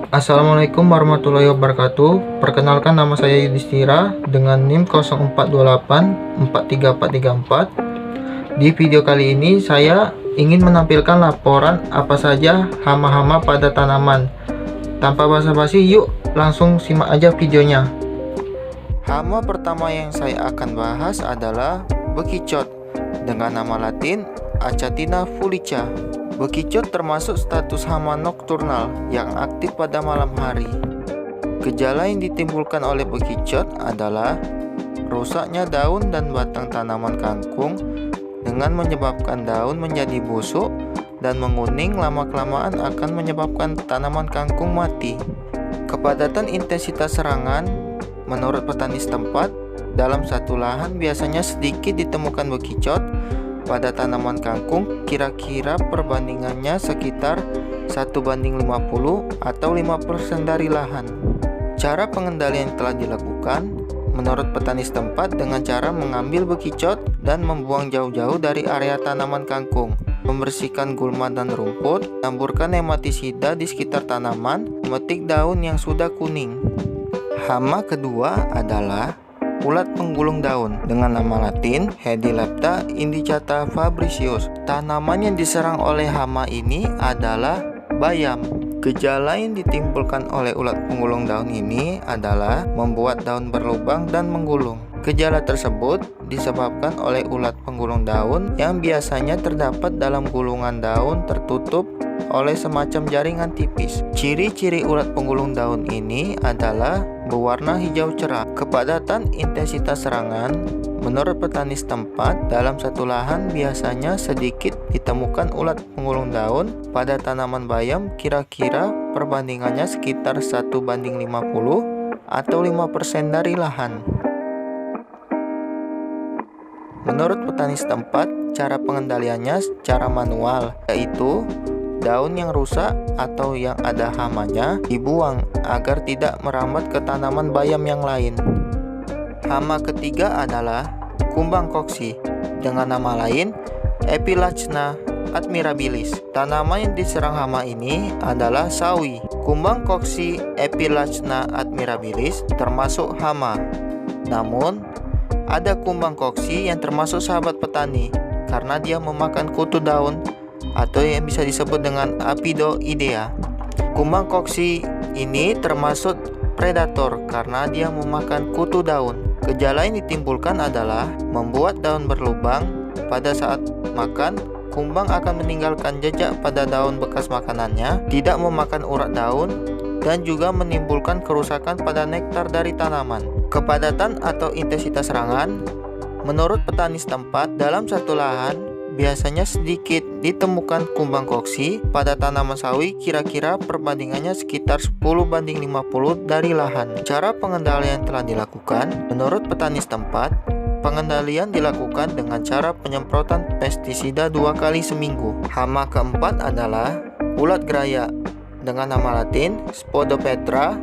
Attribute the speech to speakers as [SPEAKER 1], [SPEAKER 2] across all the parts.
[SPEAKER 1] Assalamualaikum warahmatullahi wabarakatuh. Perkenalkan, nama saya Yudhistira dengan NIM 0428434434. Di video kali ini saya ingin menampilkan laporan apa saja hama-hama pada tanaman. Tanpa basa-basi, yuk langsung simak aja videonya. Hama pertama yang saya akan bahas adalah bekicot dengan nama latin Achatina fulica. Bekicot termasuk status hama nokturnal yang aktif pada malam hari. Gejala yang ditimbulkan oleh bekicot adalah rusaknya daun dan batang tanaman kangkung dengan menyebabkan daun menjadi busuk dan menguning. Lama-kelamaan akan menyebabkan tanaman kangkung mati. Kepadatan intensitas serangan menurut petani setempat, dalam satu lahan biasanya sedikit ditemukan bekicot. Pada tanaman kangkung kira-kira perbandingannya sekitar 1:50 atau 5% dari lahan. Cara pengendalian telah dilakukan menurut petani setempat dengan cara mengambil bekicot dan membuang jauh-jauh dari area tanaman kangkung, membersihkan gulma dan rumput, taburkan nematisida di sekitar tanaman, memetik daun yang sudah kuning. Hama kedua adalah ulat penggulung daun dengan nama latin Hedylepta indicata fabricius. Tanaman yang diserang oleh hama ini adalah bayam. Gejala yang ditimbulkan oleh ulat penggulung daun ini adalah membuat daun berlubang dan menggulung. Gejala tersebut disebabkan oleh ulat penggulung daun yang biasanya terdapat dalam gulungan daun tertutup oleh semacam jaringan tipis. Ciri-ciri ulat penggulung daun ini adalah berwarna hijau cerah. Kepadatan intensitas serangan menurut petani setempat, dalam satu lahan biasanya sedikit ditemukan ulat penggulung daun. Pada tanaman bayam kira-kira perbandingannya sekitar 1:50 atau 5% dari lahan. Menurut petani setempat, cara pengendaliannya secara manual, yaitu daun yang rusak atau yang ada hamanya dibuang agar tidak merambat ke tanaman bayam yang lain. Hama ketiga adalah kumbang koksi dengan nama lain Epilachna admirabilis. Tanaman yang diserang hama ini adalah sawi. Kumbang koksi Epilachna admirabilis termasuk hama. Namun, ada kumbang koksi yang termasuk sahabat petani karena dia memakan kutu daun atau yang bisa disebut dengan Apidoidea. Kumbang koksi ini termasuk predator karena dia memakan kutu daun. Gejala yang ditimbulkan adalah membuat daun berlubang. Pada saat makan, kumbang akan meninggalkan jejak pada daun bekas makanannya, tidak memakan urat daun, dan juga menimbulkan kerusakan pada nektar dari tanaman. Kepadatan atau intensitas serangan menurut petani setempat, dalam satu lahan biasanya sedikit ditemukan kumbang koksi. Pada tanaman sawi kira-kira perbandingannya sekitar 10:50 dari lahan. Cara pengendalian telah dilakukan menurut petani setempat. Pengendalian dilakukan dengan cara penyemprotan pestisida 2 kali seminggu. Hama keempat adalah ulat geraya dengan nama latin Spodopetra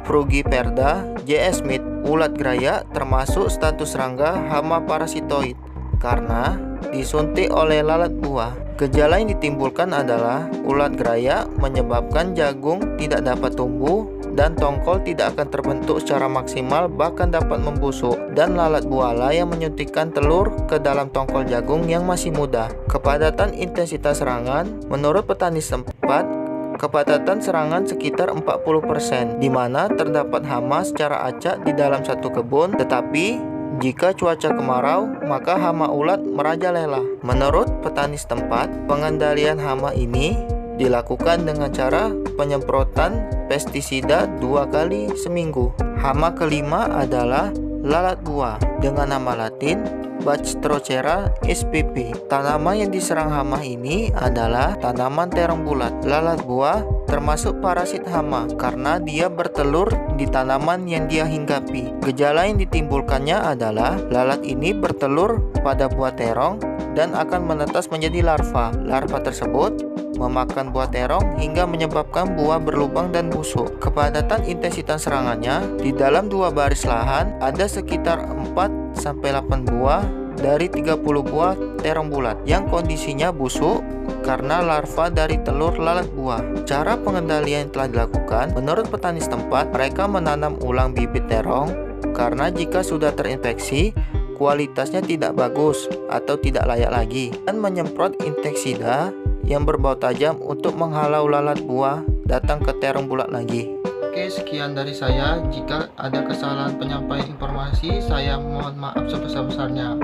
[SPEAKER 1] frugiperda J.S. Smith. Ulat geraya termasuk status serangga hama parasitoid karena disuntik oleh lalat buah. Gejala yang ditimbulkan adalah ulat geraya menyebabkan jagung tidak dapat tumbuh dan tongkol tidak akan terbentuk secara maksimal, bahkan dapat membusuk, dan lalat buala yang menyuntikkan telur ke dalam tongkol jagung yang masih muda. Kepadatan intensitas serangan menurut petani setempat, kepadatan serangan sekitar 40%, di mana terdapat hama secara acak di dalam satu kebun, tetapi jika cuaca kemarau, maka hama ulat merajalela. Menurut petani setempat, pengendalian hama ini dilakukan dengan cara penyemprotan pestisida 2 kali seminggu. Hama kelima adalah lalat buah dengan nama latin Bachstrochera spp. Tanaman yang diserang hama ini adalah tanaman terong bulat. Lalat buah termasuk parasit hama karena dia bertelur di tanaman yang dia hinggapi. Gejala yang ditimbulkannya adalah lalat ini bertelur pada buah terong dan akan menetas menjadi larva. Larva tersebut memakan buah terong hingga menyebabkan buah berlubang dan busuk. Kepadatan intensitas serangannya di dalam 2 baris lahan ada sekitar 4-8 buah dari 30 buah terong bulat yang kondisinya busuk karena larva dari telur lalat buah. Cara pengendalian yang telah dilakukan, menurut petani setempat, mereka menanam ulang bibit terong karena jika sudah terinfeksi, kualitasnya tidak bagus atau tidak layak lagi, dan menyemprot inseksida yang berbau tajam untuk menghalau lalat buah datang ke terong bulat lagi. Oke, sekian dari saya. Jika ada kesalahan penyampaian informasi, saya mohon maaf sebesar-besarnya.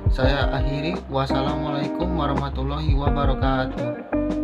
[SPEAKER 1] Saya akhiri. Wassalamualaikum warahmatullahi wabarakatuh.